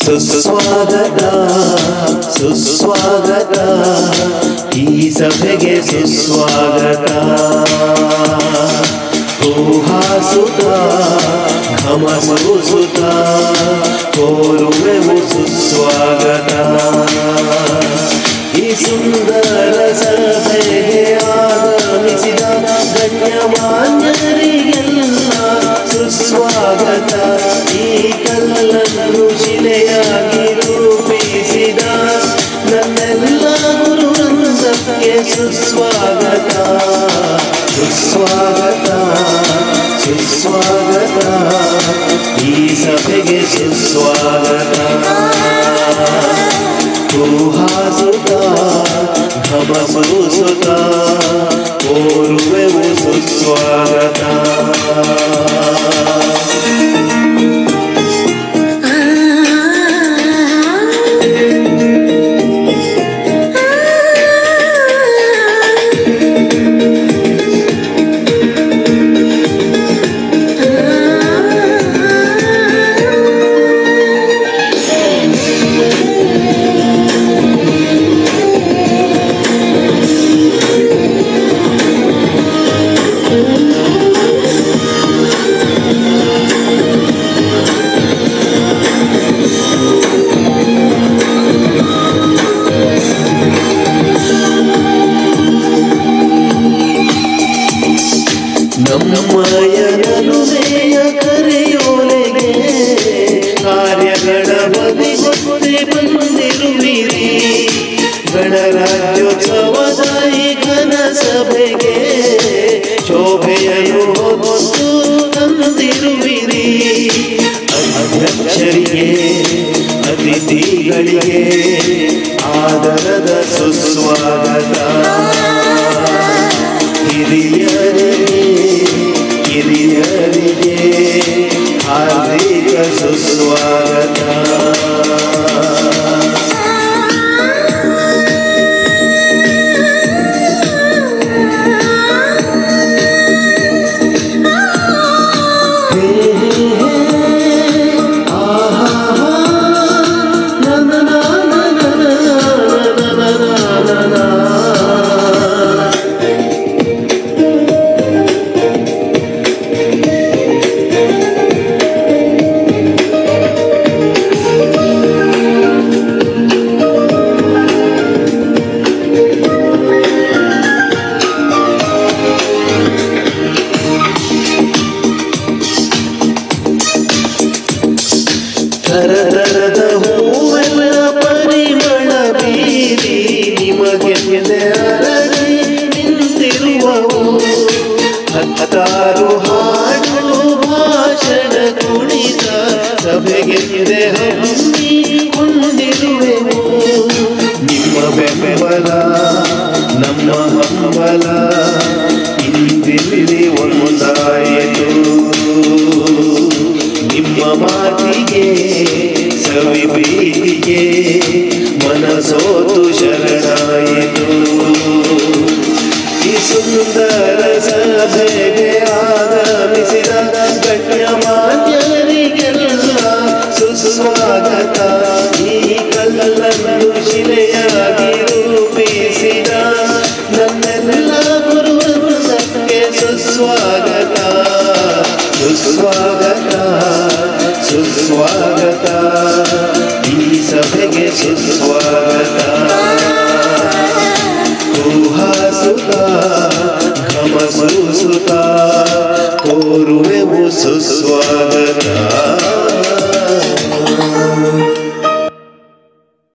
ಸುಸ್ವಾಗತ ಸುಸ್ವಾಗತ ಈ ಸಭೆಗೆ ಸುಸ್ವಾಗತ ಊಹಾಸುತ ಘಮಸುಸುತ ಕೋರುವೆವು ಸುಸ್ವಾಗತ ಈ ಸುಂದರ ಸಭೆಗೆ ಆಗಮಿಸಿದ ಗಣ್ಯಮಾನ್ಯರಿಗೆಲ್ಲ ಸುಸ್ವಾಗತ ಈ ಕಲ್ಲನ್ನು ಶಿಲೆಯಾಗಿ ರೂಪಿಸಿದ ನನ್ನೆಲ್ಲ ಗುರುವೃಂದಕ್ಕೆ ಸುಸ್ವಾಗತ ಸುಸ್ವಾಗತ ಸುಸ್ವಾಗತ ಈ ಸಭೆಗೆ ಸುಸ್ವಾಗತ ಊಹಾಸುತ ಘಮಸುಸುತ ಕೋರುವೆವು ಸುಸ್ವಾಗತ ನಮ್ಮಯನನುದೆಯ ಕರೆಯೋಲೆಗೆ ಕಾರ್ಯಗಳ ಬದಿಗೊತ್ತೆ ಬಂದಿರುವಿರಿ ಗಣರಾಜ್ಯೋತ್ಸವದ ಈ ಘನ ಸಭೆಗೆ ಶೋಭೆಯನ್ನು ಹೊತ್ತು ತಂದಿರುವಿರಿ ಅಧ್ಯಕ್ಷರಿಗೆ ಅತಿಥಿಗಳಿಗೆ ಆದರದ ಸುಸ್ವಾಗತ ಹಿರಿಯರಿಗೆ ಹಾರ್ದಿಕ ಸುಸ್ವಾಗತ ತರತರದ ಹೂವೆಲ್ಲ ಪರಿಮಳ ಬೀರಿ ನಿಮಗೆಂದೆ ಅರಳಿ ನಿಂತಿರುವವು ಹತ್ತಾರು ಹಾಡು ಭಾಷಣ ಕುಣಿತ ಸಭೆಗೆಂದೆ ಹಮ್ಮಿಕೊಂಡಿರುವೆವು ನಿಮ್ಮ ಬೆಂಬಲ ನಮ್ಮ ಹಂಬಲ ಇಂದಿಲ್ಲಿ ಒಂದಾಯಿತು ನಿಮ್ಮ ಮಾತಿಗೆ ಸವಿ ಪ್ರೀತಿಗೆ ಮನಸೋತು ಶರಣಾಯಿತು ಈ ಸುಂದರ ಸಭೆಗೆ ಆಗಮಿಸಿದ ಗಣ್ಯಮಾನ್ಯರಿಗೆಲ್ಲ ಸುಸ್ವಾಗತ ಈ ಕಲ್ಲನ್ನು ಶಿಲೆಯಾಗಿ ರೂಪಿಸಿದ ನನ್ನೆಲ್ಲ ಗುರುವೃಂದಕ್ಕೆ ಸುಸ್ವಾಗತ ಸುಸ್ವಾಗತ ಸುಸ್ವಾಗತ ಈ ಸಭೆಗೆ ಸುಸ್ವಾಗತ ಊಹಾಸುತ ಘಮಸುಸುತ ಕೋರುವೆವು ಸುಸ್ವಾಗತ